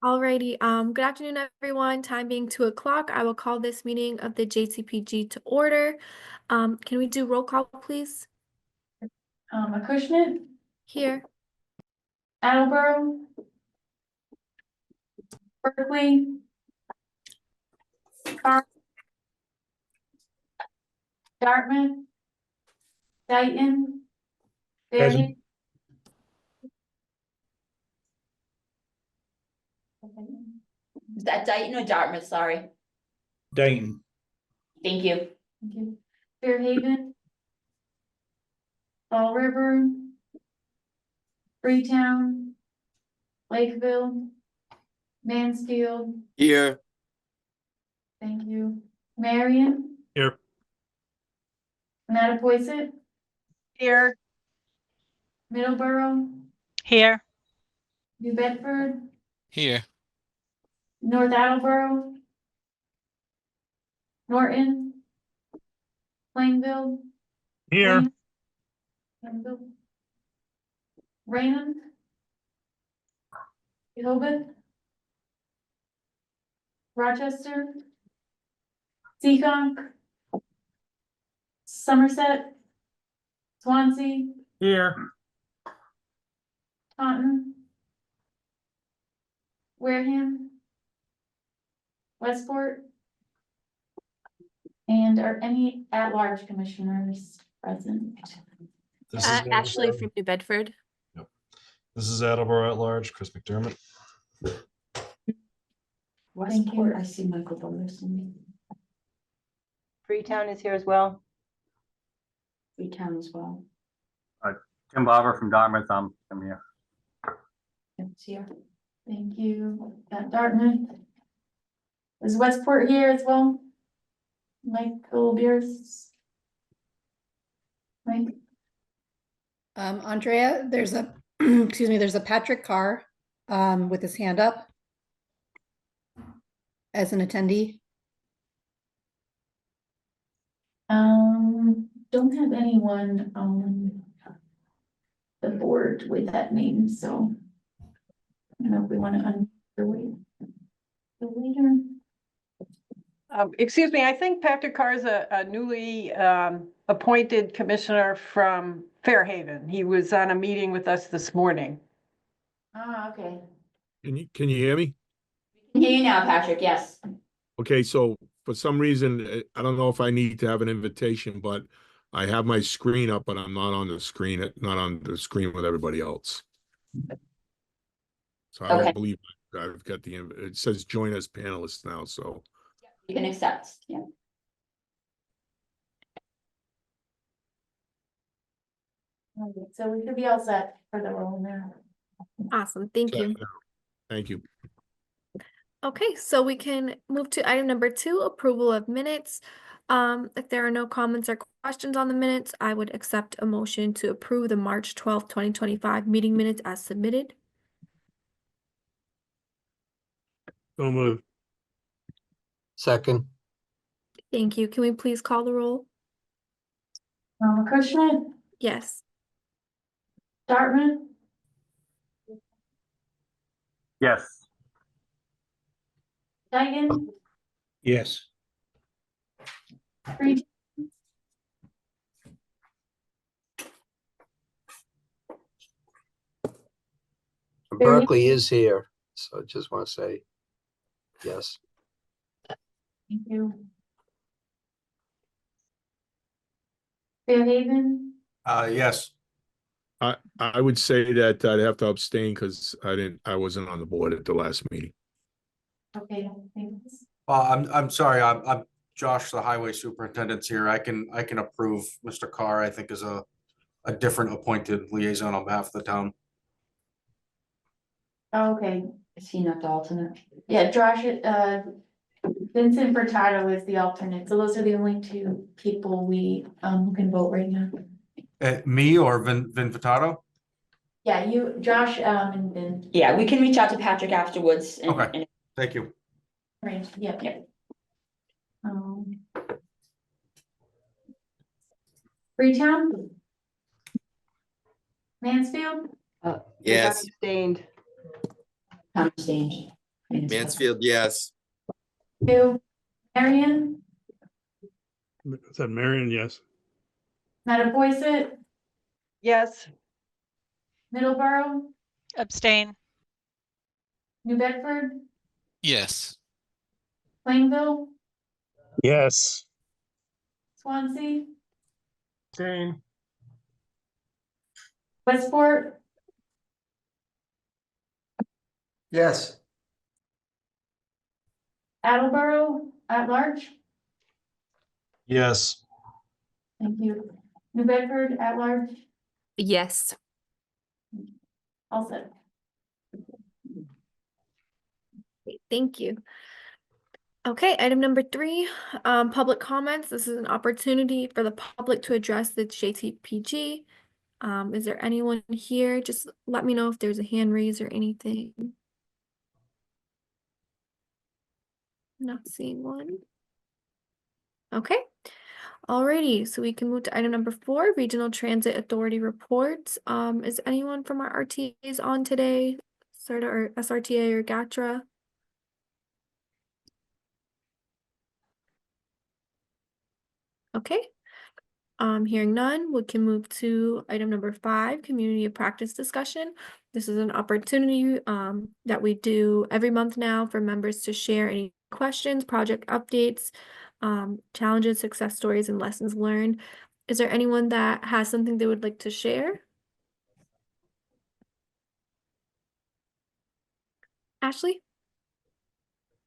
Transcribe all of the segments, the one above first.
Alrighty, good afternoon, everyone. Time being 2 o'clock, I will call this meeting of the JCPG to order. Can we do roll call, please? Acushnet, Here. Attleboro, Berkeley, Dartmouth, Dayton, Present. Is that Dayton or Dartmouth? Sorry. Dayton. Thank you. Thank you. Fairhaven, Fall River, Freetown, Lakeville, Mansfield. Here. Thank you. Marion, Here. Mattapoisett, Here. Middleborough, Here. New Bedford, Here. North Attleboro, Norton, Plainville. Here. Plainville, Raymond, Rehoboth, Rochester, Seekonk, Somerset, Swansea, Here. Taunton, Wareham, Westport. And are any at-large commissioners present? This is Ashley Attleboro. from New Bedford. This is Attleboro at large, Chris McDermott. Thank you. I see Michael Bonus in Freetown is here as well. Freetown as well. Tim Barber from Dartmouth. I'm here. It's here. Thank you. At Dartmouth. Is Westport here as well? Michael Beers? Mike? Andrea, there's a, excuse me, there's a Patrick Carr with his hand up as an attendee. Don't have anyone on the board with that name, so I don't know if we want to underweight the leader. Excuse me, I think Patrick Carr is a newly appointed commissioner from Fairhaven. He was on a meeting with us this morning. Ah, okay. Can you hear me? Can hear you now, Patrick. Yes. Okay, so for some reason, I don't know if I need to have an invitation, but I have my screen up, but I'm not on the screen, not on the screen with everybody else. So I Okay. don't believe I've got it says join as panelists now, so. You can accept. Yeah. Okay, so we could be all set for the roll now. Awesome, thank you. Thank you. Okay, so we can move to item number 2, approval of minutes. If there are no comments or questions on the minutes, I would accept a motion to approve the March 12th, 2025 meeting minutes as submitted. So moved. Second. Thank you. Can we please call the roll? Acushnet, Yes. Dartmouth, Yes. Dayton, Yes. Freetown, Berkeley is here, so I just want to say yes. thank you. Fairhaven, Yes. I would say that I'd have to abstain because I wasn't on the board at the last meeting. okay, thanks. I'm sorry. I'm Josh, the highway superintendent's here. I can approve Mr. Carr. I think is a different appointed liaison on behalf of the town. Okay, Is he not the alternate? yeah, Josh, Vincent Furtado is the alternate, so those are the only two people we, who can vote right now. Me or Vin Vitato? Yeah, you, Josh, and Vin. Yeah, we can reach out to Patrick afterwards. And, Okay. Thank you. Right, yep. Yeah. Freetown? Mansfield? and Yes. Abstained. Tom abstained. Mansfield, yes. 2, Marion, Said Marion, yes. Metapoiset, Yes. Middleborough, Abstain. New Bedford, Yes. Plainville, Yes. Swansea, Abstain. Westport, Yes. Attleboro, at large. Yes. Thank you. New Bedford, at large, Yes. all set. Great, thank you. Okay, item number 3, public comments. This is an opportunity for the public to address the JTPG. Is there anyone here? Just let me know if there's a hand raise or anything. Not seeing one. Okay. Alrighty, so we can move to item number 4, Regional Transit Authority reports. Is anyone from our RTAs on today? SRTA or SRTA or GATRA? Okay. Hearing none, we can move to item number 5, community of practice discussion. This is an opportunity that we do every month now for members to share any questions, project updates, challenges, success stories, and lessons learned. Is there anyone that has something they would like to share? Ashley?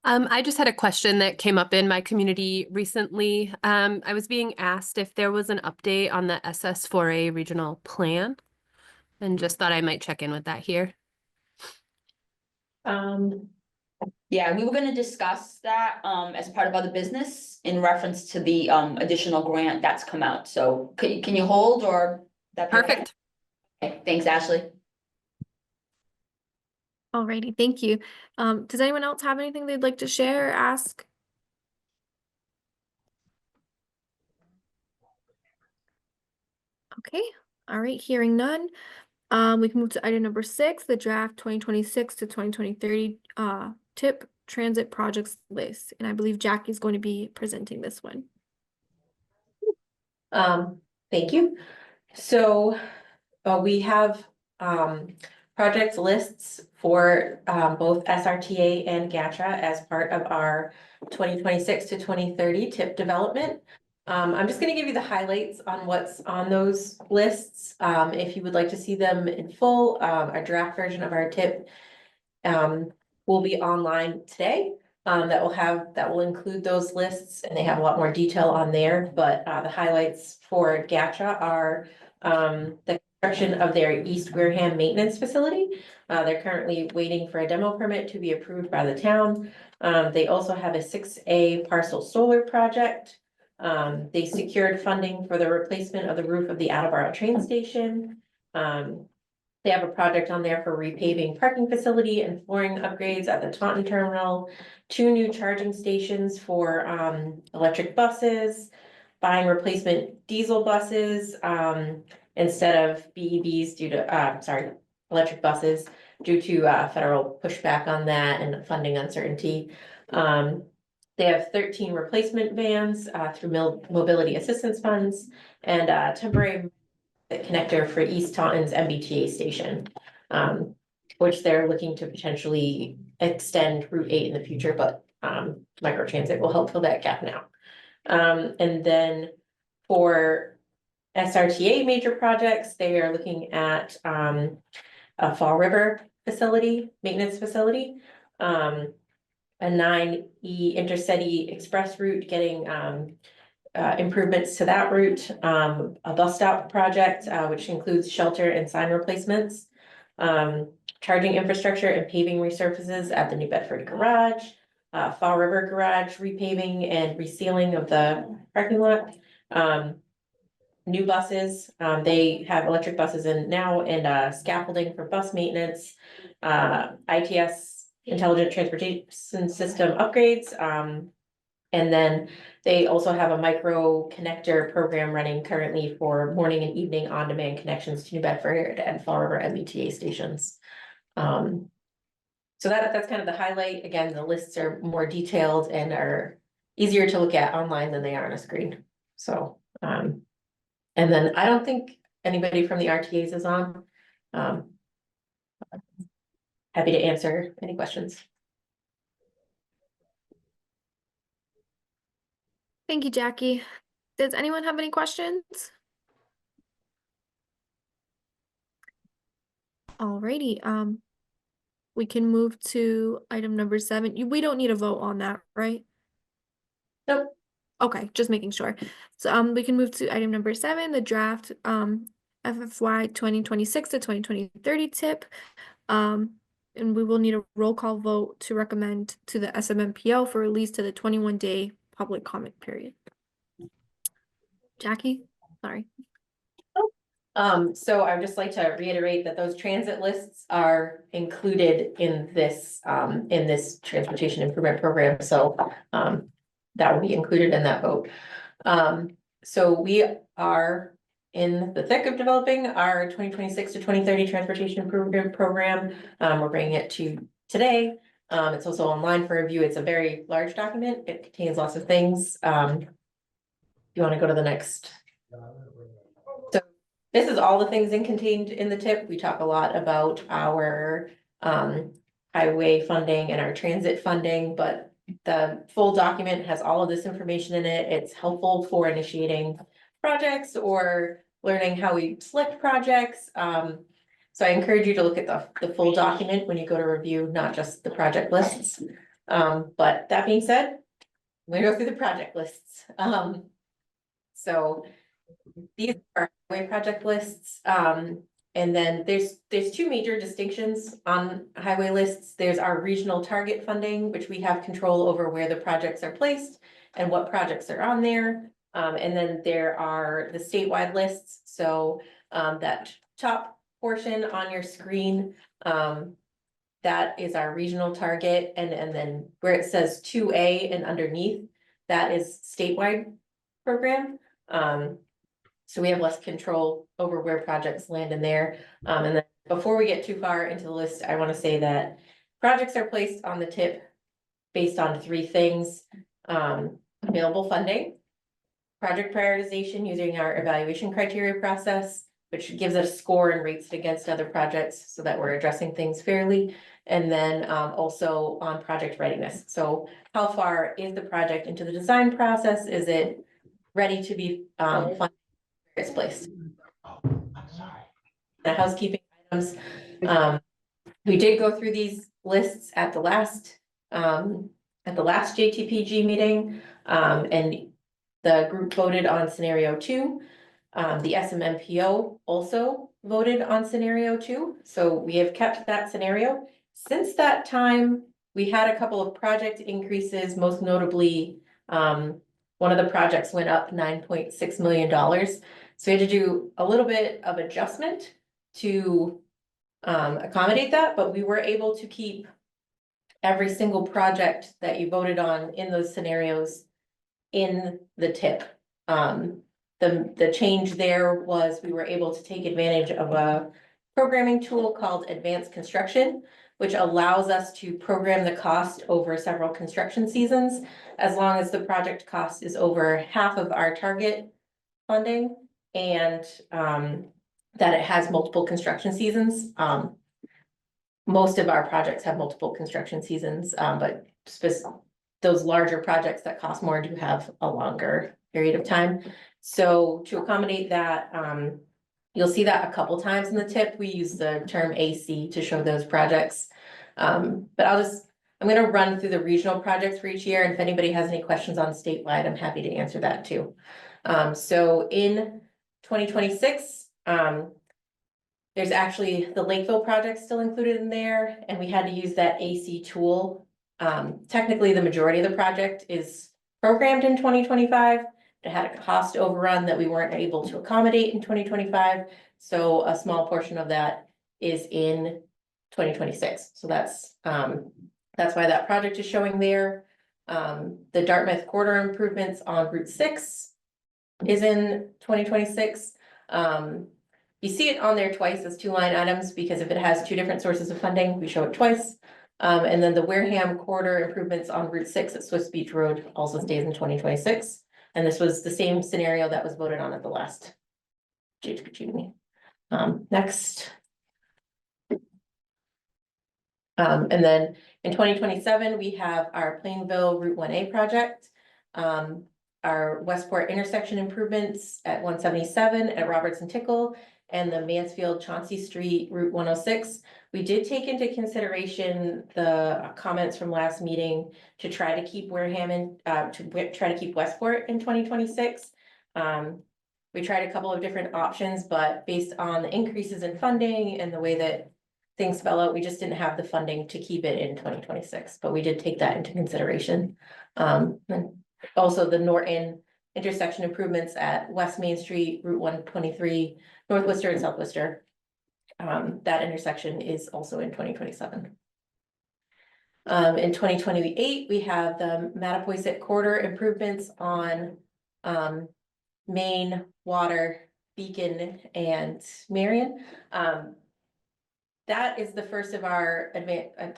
I just had a question that came up in my community recently. I was being asked if there was an update on the SS4A regional plan, and just thought I might check in with that here. Yeah, we were gonna discuss that as part of other business in reference to the additional grant that's come out. So can you hold or that? Perfect. Okay, thanks, Ashley. Alrighty, thank you. Does anyone else have anything they'd like to share or ask? Okay, all right, hearing none. We can move to item number 6, the draft 2026 to 2030 TIP transit projects list. And I believe Jackie's going to be presenting this one. Thank you. So we have project lists for both SRTA and GATRA as part of our 2026 to 2030 TIP development. I'm just going to give you the highlights on what's on those lists. If you would like to see them in full, a draft version of our TIP will be online today. That will include those lists, and they have a lot more detail on there. But the highlights for GATRA are the construction of their East Wareham maintenance facility. They're currently waiting for a demo permit to be approved by the town. They also have a 6A parcel solar project. They secured funding for the replacement of the roof of the Attleboro train station. They have a project on there for repaving parking facility and flooring upgrades at the Taunton terminal, 2 new charging stations for electric buses, buying replacement diesel buses instead of BEVs due to, electric buses due to federal pushback on that and funding uncertainty. They have 13 replacement vans through mobility assistance funds and temporary connector for East Taunton's MBTA station, which they're looking to potentially extend Route 8 in the future, but microtransit will help fill that gap now. And then for SRTA major projects, they are looking at a Fall River facility, maintenance facility, a 9E intercity express route, getting improvements to that route, a bus stop project, which includes shelter and sign replacements, charging infrastructure and paving resurfaces at the New Bedford garage, Fall River garage repaving and resealing of the parking lot, new buses. They have electric buses in now, and scaffolding for bus maintenance, ITS intelligent transportation system upgrades, and then they also have a micro connector program running currently for morning and evening on-demand connections to New Bedford and Fall River MBTA stations. So that's kind of the highlight. Again, the lists are more detailed and are easier to look at online than they are on a screen. So, and then I don't think anybody from the RTAs is on. Happy to answer any questions. Thank you, Jackie. Does anyone have any questions? Alrighty, we can move to item number 7. We don't need a vote on that, right? Nope. Okay, just making sure. So, we can move to item number 7, the draft, FFY 2026 to 2030 tip. And we will need a roll call vote to recommend to the SMMPO for release to the 21-day public comment period. Jackie, sorry. So I'd just like to reiterate that those transit lists are included in this transportation improvement program, so that will be included in that vote. So we are in the thick of developing our 2026 to 2030 transportation improvement program. We're bringing it to today. It's also online for review. It's a very large document. It contains lots of things. You want to go to the next? So this is all the things contained in the tip. We talk a lot about our highway funding and our transit funding, but the full document has all of this information in it. It's helpful for initiating projects or learning how we select projects. So I encourage you to look at the full document when you go to review, not just the project lists. But that being said, I'm gonna go through the project lists. So these are highway project lists. And then there's two major distinctions on highway lists. There's our regional target funding, which we have control over where the projects are placed and what projects are on there. And then there are the statewide lists. So that top portion on your screen, that is our regional target. And then where it says 2A and underneath, that is statewide program. So we have less control over where projects land in there. And then before we get too far into the list, I want to say that projects are placed on the tip based on 3 things: available funding, project prioritization using our evaluation criteria process, which gives us a score and rates it against other projects so that we're addressing things fairly. And then also on project readiness. So how far is the project into the design process? Is it ready to be funded? It's placed. The housekeeping items. We did go through these lists at the last JTPG meeting, and the group voted on scenario 2. The SMMPO also voted on scenario 2, so we have kept that scenario. Since that time, we had a couple of project increases, most notably, one of the projects went up $9.6 million. So we had to do a little bit of adjustment to accommodate that, but we were able to keep every single project that you voted on in those scenarios in the tip. The change there was we were able to take advantage of a programming tool called Advanced Construction, which allows us to program the cost over several construction seasons, as long as the project cost is over half of our target funding and that it has multiple construction seasons. Most of our projects have multiple construction seasons, but those larger projects that cost more do have a longer period of time. So to accommodate that, you'll see that a couple times in the tip. We use the term AC to show those projects. But I'm gonna run through the regional projects for each year, and if anybody has any questions on statewide, I'm happy to answer that too. So in 2026, there's actually the Lakeville project still included in there, and we had to use that AC tool. Technically, the majority of the project is programmed in 2025. It had a cost overrun that we weren't able to accommodate in 2025. So a small portion of that is in 2026. So that's why that project is showing there. The Dartmouth corridor improvements on Route 6 is in 2026. You see it on there twice as 2 line items because if it has 2 different sources of funding, we show it twice. And then the Wareham corridor improvements on Route 6 at Swiss Beach Road also stays in 2026. And this was the same scenario that was voted on at the last JHPG meeting. Next. And then in 2027, we have our Plainville Route 1A project. Our Westport intersection improvements at 177 at Robertson Tickle and the Mansfield Chauncey Street Route 106. We did take into consideration the comments from last meeting to try to keep Wareham in, try to keep Westport in 2026. We tried a couple of different options, but based on the increases in funding and the way that things fell out, we just didn't have the funding to keep it in 2026, but we did take that into consideration. And also the Norton intersection improvements at West Main Street, Route 123, North Worcester and South Worcester. That intersection is also in 2027. In 2028, we have the Mattapoisett corridor improvements on Main, Water, Beacon, and Marion. That is the first of our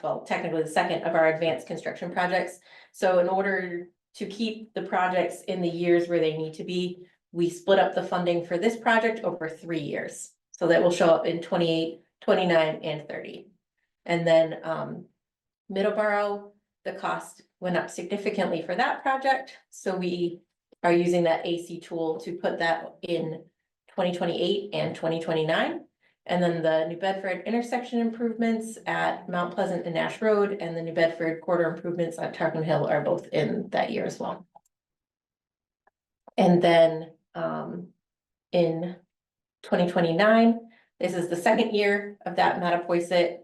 well, technically the second of our advanced construction projects. So in order to keep the projects in the years where they need to be, we split up the funding for this project over 3 years. So that will show up in 28, 29, and 30. And then Middleborough, the cost went up significantly for that project. So we are using that AC tool to put that in 2028 and 2029. And then the New Bedford intersection improvements at Mount Pleasant and Nash Road and the New Bedford corridor improvements at Tarpon Hill are both in that year as well. And then in 2029, this is the second year of that Mattapoisett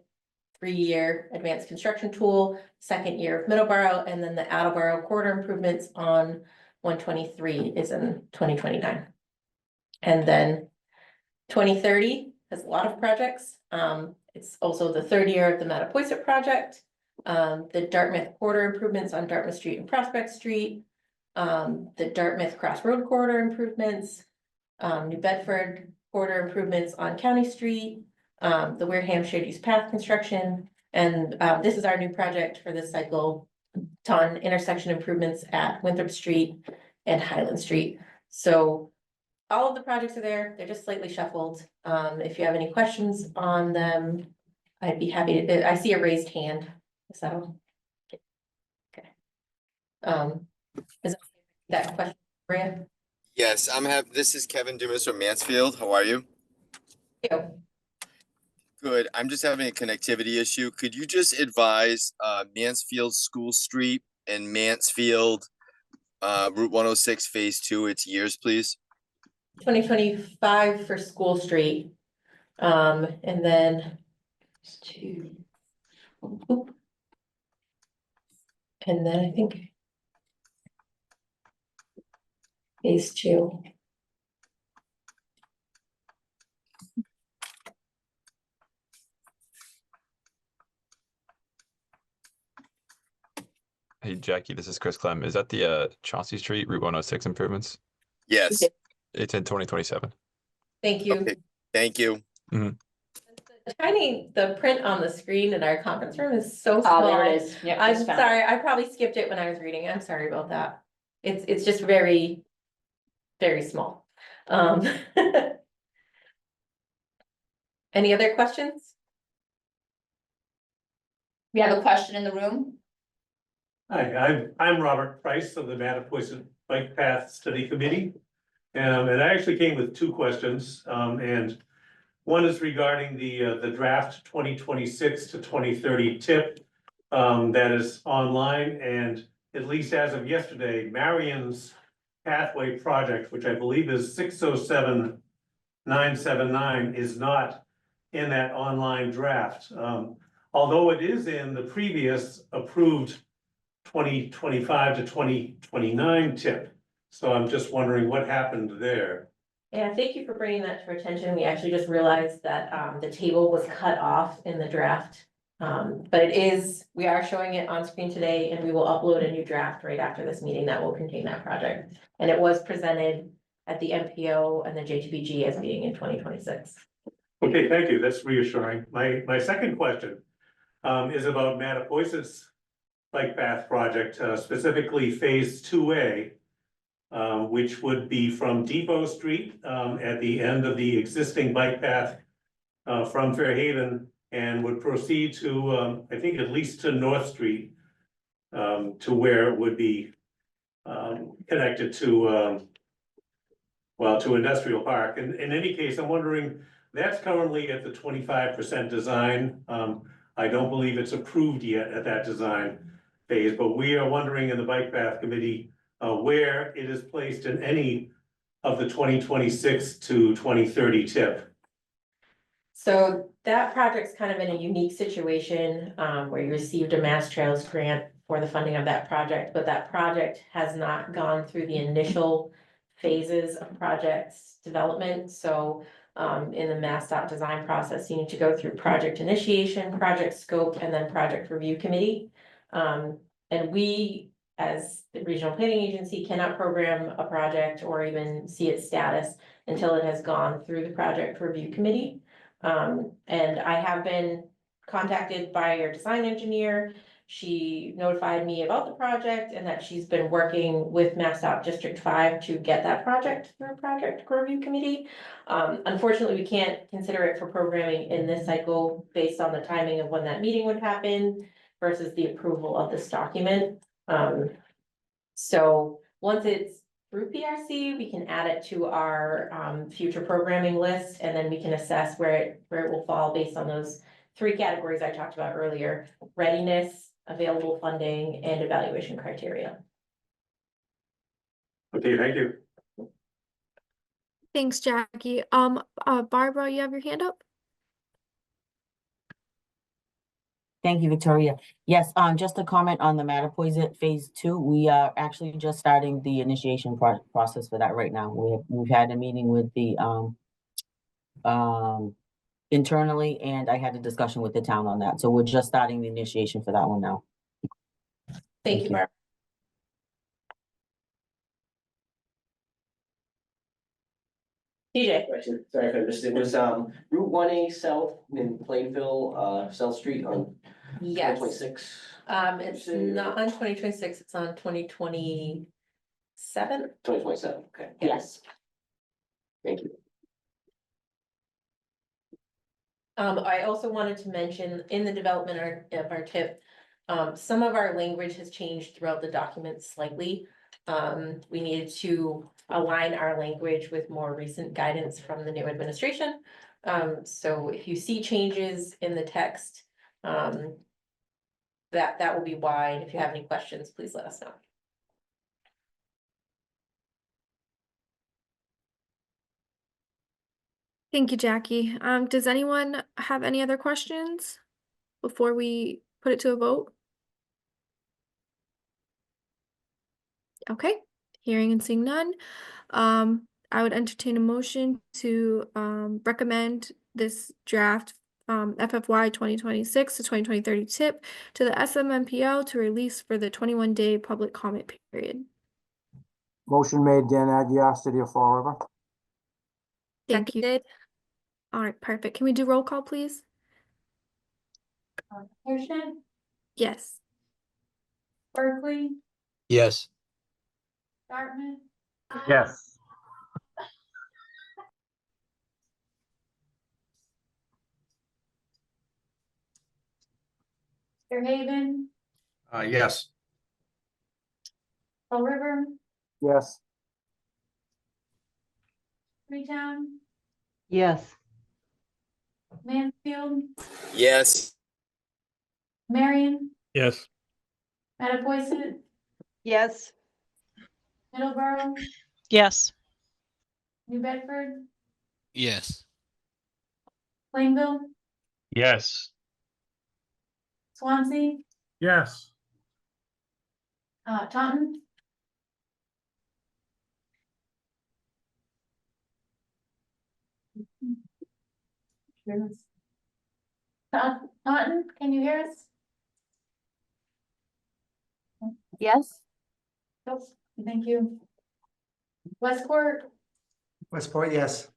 3-year advanced construction tool, second year of Middleborough, and then the Attleboro corridor improvements on 123 is in 2029. And then 2030 has a lot of projects. It's also the 3rd year of the Mattapoisett project. The Dartmouth corridor improvements on Dartmouth Street and Prospect Street. The Dartmouth Cross Road corridor improvements. New Bedford corridor improvements on County Street. The Wareham Shared Use Path construction. And this is our new project for this cycle. Ton intersection improvements at Winthrop Street and Highland Street. So all of the projects are there. They're just slightly shuffled. If you have any questions on them, I'd be happy to. I see a raised hand. Is that all? Okay. Is that question for you? Yes, this is Kevin Dumas from Mansfield. How are you? Yeah. Good. I'm just having a connectivity issue. Could you just advise Mansfield School Street and Mansfield Route 106 Phase 2 its years, please? 2025 for School Street. And then and then I think Phase 2. Hey, Jackie, this is Chris Clem. Is that the Chauncey Street Route 106 improvements? Yes. It's in 2027. Thank you. Okay. Thank you. Mhm. The print on the screen in our conference room is so small. Oh, there it is. Yep, I'm just found it. sorry, I probably skipped it when I was reading. I'm sorry about that. It's just very, very small. Any other questions? We have a question in the room? Hi, I'm Robert Price of the Mattapoisett Bike Path Study Committee. And I actually came with 2 questions, and one is regarding the draft 2026 to 2030 tip that is online, and at least as of yesterday, Marion's pathway project, which I believe is 607979, is not in that online draft. Although it is in the previous approved 2025 to 2029 tip. So I'm just wondering what happened there. Yeah, thank you for bringing that to our attention. We actually just realized that the table was cut off in the draft. But we are showing it on screen today, and we will upload a new draft right after this meeting that will contain that project. And it was presented at the MPO and the JTBG as meeting in 2026. Okay, thank you. That's reassuring. My second question, is about Mattapoisett's bike path project, specifically Phase 2A, which would be from Depot Street, at the end of the existing bike path from Fairhaven, and would proceed to, I think at least to North Street, to where it would be connected to, well, to Industrial Park. In any case, I'm wondering, that's currently at the 25% design. I don't believe it's approved yet at that design phase, but we are wondering in the Bike Path Committee where it is placed in any of the 2026 to 2030 tip. So that project's kind of in a unique situation, where you received a Mass Trails grant for the funding of that project, but that project has not gone through the initial phases of project's development. So in the MassDOT design process, you need to go through project initiation, project scope, and then project review committee. And we, as the regional planning agency, cannot program a project or even see its status until it has gone through the project review committee. And I have been contacted by your design engineer. She notified me about the project and that she's been working with MassDOT District 5 to get that project through project review committee. Unfortunately, we can't consider it for programming in this cycle based on the timing of when that meeting would happen versus the approval of this document. So once it's through PRC, we can add it to our future programming list, and then we can assess where it will fall based on those three categories I talked about earlier: readiness, available funding, and evaluation criteria. Okay, thank you. Thanks, Jackie. Barbara, you have your hand up? Thank you, Victoria. Yes, just a comment on the Mattapoisett Phase 2. We are actually just starting the initiation process for that right now. We've had a meeting with the internally, and I had a discussion with the town on that. So we're just starting the initiation for that one now. Thank you, Barbara. TJ. Sorry if I missed it. Was Route 1A South in Plainville, South Street on Yes. 26? It's not on 2026, it's on 2027. 2027, okay. Yes. Thank you. I also wanted to mention in the development of our tip, some of our language has changed throughout the document slightly. We needed to align our language with more recent guidance from the new administration. So if you see changes in the text, that will be why. And if you have any questions, please let us know. Thank you, Jackie. Does anyone have any other questions before we put it to a vote? Okay, hearing and seeing none. I would entertain a motion to recommend this draft FFY 2026 to 2030 tip to the SMMPO to release for the 21-day public comment period. Motion made, Dan Aguirre, City of Fall River. Thank you. All right, perfect. Can we do roll call, please? Hirschman, Yes. Berkeley, Yes. Dartmouth, Yes. Fairhaven, Yes. Fall River, Yes. Freetown, Yes. Mansfield, Yes. Marion, Yes. Mattapoisett, Yes. Middleborough, Yes. New Bedford, Yes. Plainville, Yes. Swansea, Yes. Taunton, Taunton, can you hear us? Yes. Nope. Thank you. Westport, Westport, yes.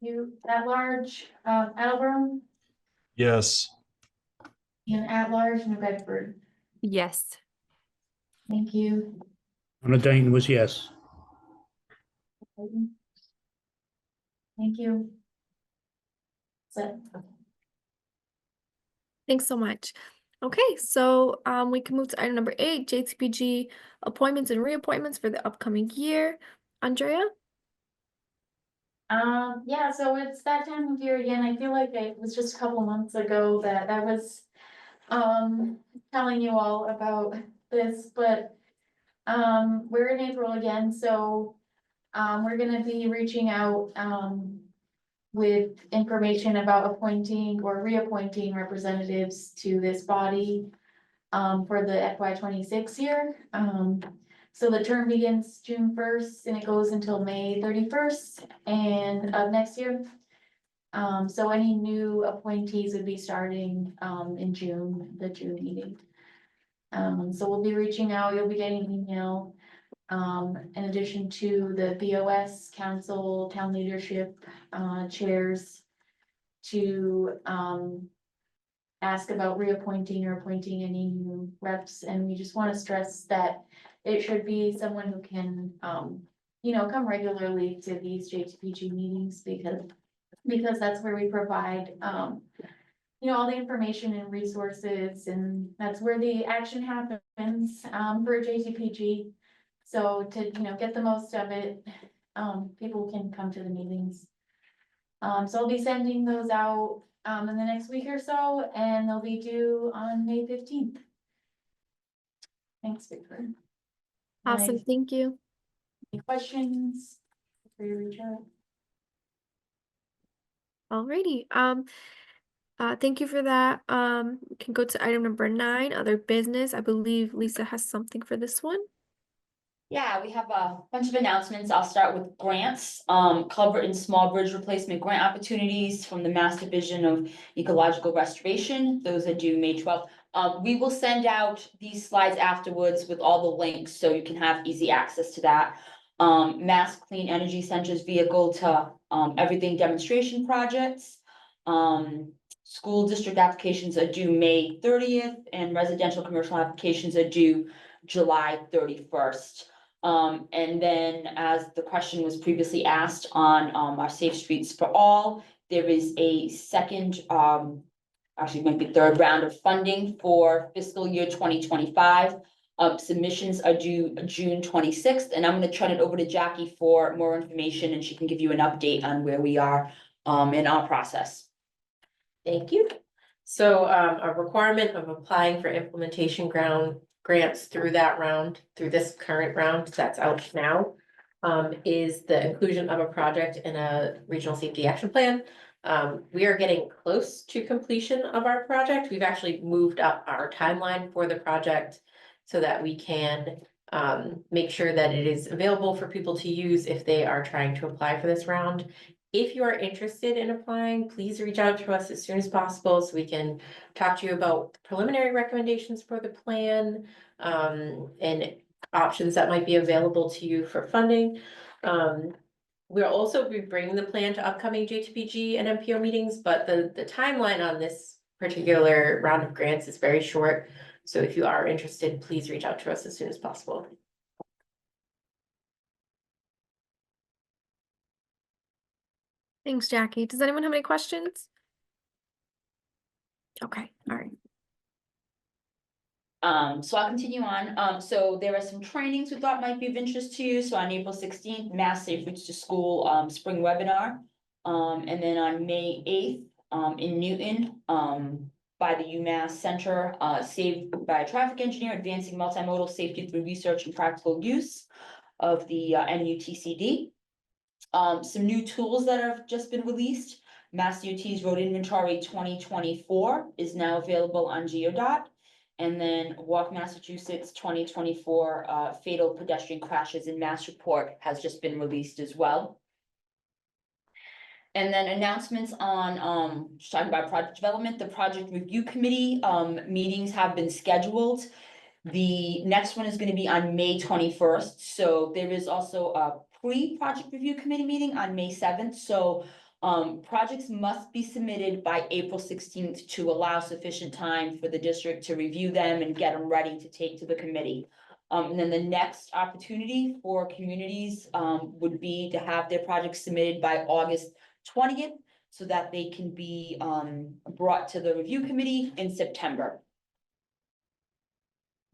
you at large, Attleboro, Yes. And at large, New Bedford. Yes. Thank you. Anna Dayton was yes. Thank you. Thanks so much. Okay, so we can move to item number 8, JTPG appointments and reappointments for the upcoming year. Andrea? Yeah, so it's that time of year again. I feel like it was just a couple months ago that I was telling you all about this, but we're in April again, so we're gonna be reaching out with information about appointing or reappointing representatives to this body for the FY 26 year. So the term begins June 1st and it goes until May 31st and of next year. So any new appointees would be starting in June, the June meeting. So we'll be reaching out, you'll be getting an email. In addition to the BOS council, town leadership chairs to ask about reappointing or appointing any new reps. And we just want to stress that it should be someone who can, you know, come regularly to these JTPG meetings because that's where we provide, you know, all the information and resources, and that's where the action happens for JTPG. So to, you know, get the most of it, people can come to the meetings. So I'll be sending those out in the next week or so, and they'll be due on May 15th. Thanks, Victor. Awesome, thank you. Any questions? For your reach out. Alrighty, thank you for that. We can go to item number 9, other business. I believe Lisa has something for this one. Yeah, we have a bunch of announcements. I'll start with grants, culvert and small bridge replacement grant opportunities from the Mass Division of Ecological Restoration. Those are due May 12th. We will send out these slides afterwards with all the links so you can have easy access to that. Mass Clean Energy Center's vehicle to everything demonstration projects. School district applications are due May 30th and residential commercial applications are due July 31st. And then as the question was previously asked on our Safe Streets for All, there is a second, actually might be third round of funding for fiscal year 2025. Submissions are due June 26th, and I'm going to turn it over to Jackie for more information and she can give you an update on where we are in our process. Thank you. So a requirement of applying for implementation grants through that round, through this current round that's out now, is the inclusion of a project in a regional safety action plan. We are getting close to completion of our project. We've actually moved up our timeline for the project so that we can make sure that it is available for people to use if they are trying to apply for this round. If you are interested in applying, please reach out to us as soon as possible so we can talk to you about preliminary recommendations for the plan, and options that might be available to you for funding. We'll also be bringing the plan to upcoming JTPG and MPO meetings, but the timeline on this particular round of grants is very short. So if you are interested, please reach out to us as soon as possible. Thanks, Jackie. Does anyone have any questions? Okay, all right. So I'll continue on. So there are some trainings we thought might be of interest to you. So on April 16th, Mass Safe Routes to School, spring webinar. And then on May 8th, in Newton, by the UMass Center, saved by a traffic engineer, advancing multimodal safety through research and practical use of the NUTCD. Some new tools that have just been released. Mass DOT's Road Inventory 2024 is now available on GeoDot. And then Walk Massachusetts 2024 Fatal Pedestrian Crashes in Mass Report has just been released as well. And then announcements on, just talking about project development, the project review committee meetings have been scheduled. The next one is going to be on May 21st. So there is also a pre-project review committee meeting on May 7th. So Projects must be submitted by April 16th to allow sufficient time for the district to review them and get them ready to take to the committee. And then the next opportunity for communities, would be to have their projects submitted by August 20th so that they can be, brought to the review committee in September.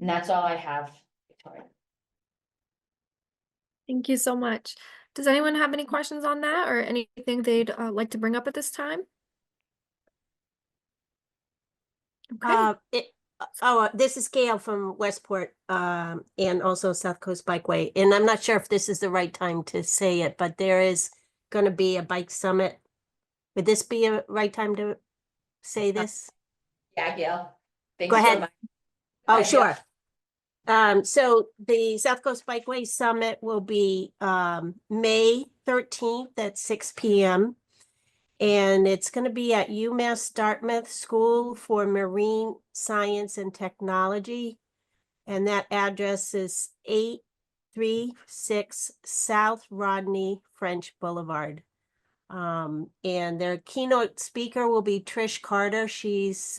And that's all I have, Victoria. Thank you so much. Does anyone have any questions on that or anything they'd like to bring up at this time? Okay. This is Gail from Westport, and also South Coast Bikeway. And I'm not sure if this is the right time to say it, but there is going to be a bike summit. Would this be a right time to say this? Yeah, Gail. Thank Go you so ahead. much. Oh, Hi, Gail. sure. So the South Coast Bikeway Summit will be May 13th at 6 p.m. And it's going to be at UMass Dartmouth School for Marine Science and Technology. And that address is 836 South Rodney French Boulevard. And their keynote speaker will be Trish Carter. She's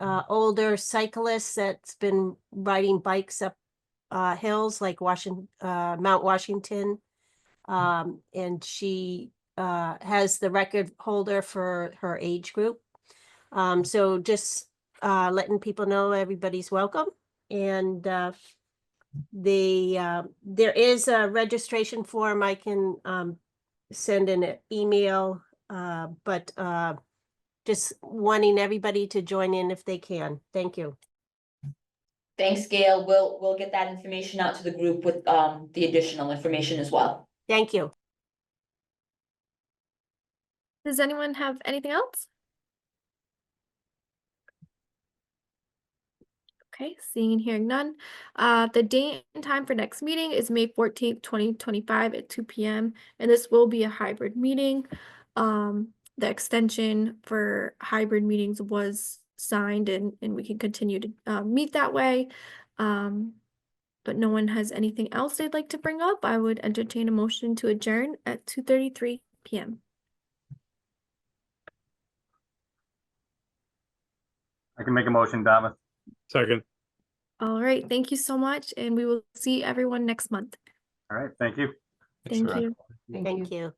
older cyclist that's been riding bikes up hills like Mount Washington. And she has the record holder for her age group. So just letting people know everybody's welcome. And there is a registration form. I can send an email, but just wanting everybody to join in if they can. Thank you. Thanks, Gail. We'll get that information out to the group with the additional information as well. Thank you. Does anyone have anything else? Okay, seeing and hearing none. The date and time for next meeting is May 14th, 2025 at 2 p.m. And this will be a hybrid meeting. The extension for hybrid meetings was signed and we can continue to meet that way. But no one has anything else they'd like to bring up. I would entertain a motion to adjourn at 2:33 p.m. I can make a motion, Dartmouth. Second. All right, thank you so much, and we will see everyone next month. All right, thank you. Thank you. Thank you.